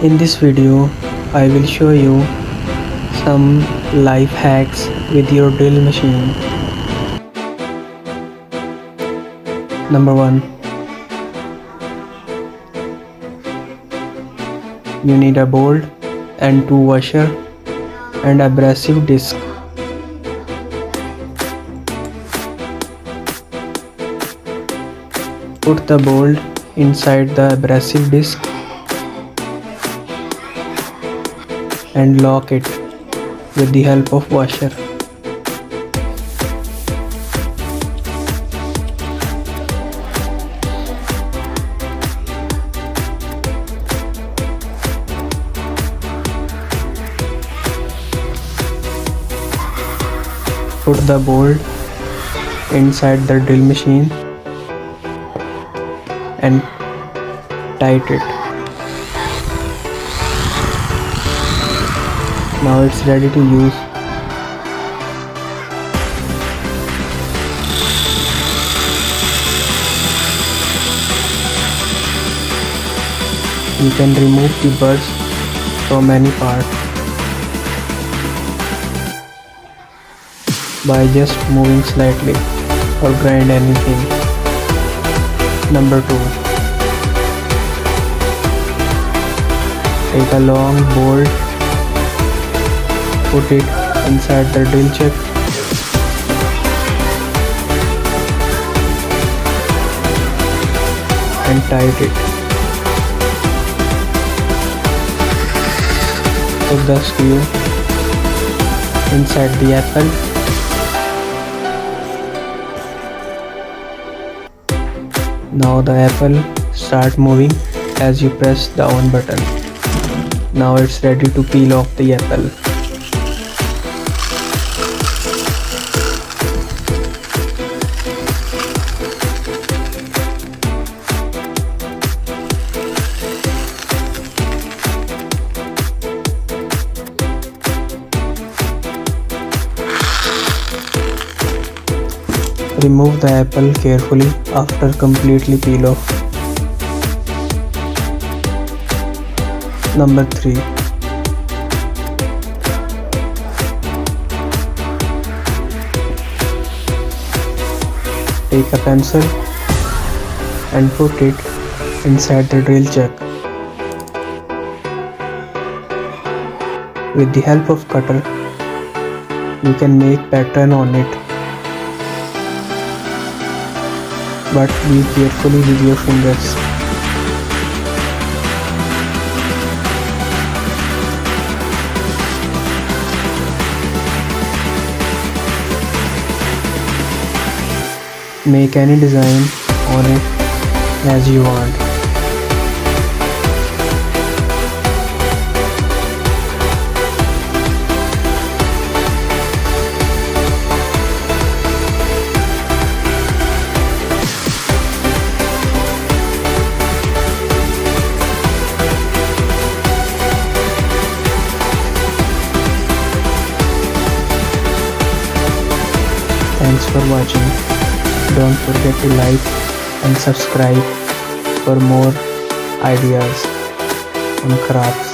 In this video, I will show you some life hacks with your drill machine. Number 1. You need a bolt and 2 washer and abrasive disc. Put the bolt inside the abrasive disc and lock it with the help of washer. Put the bolt inside the drill machine and tight it. Now it's ready to use. You can remove the burrs from any part by just moving slightly or grind anything. Number 2. Take a long bolt, put it inside the drill chuck and tight it. Put the screw inside the apple Now the apple start moving as you press the on button. Now it's ready to peel off the apple. Remove the apple carefully after completely peel off. Number 3. Take a pencil and put it inside the drill chuck. With the help of cutter, you can make pattern on it. But be carefully with your fingers. Make any design on it as you want. Thanks for watching. Don't forget to like and subscribe for more ideas on crafts.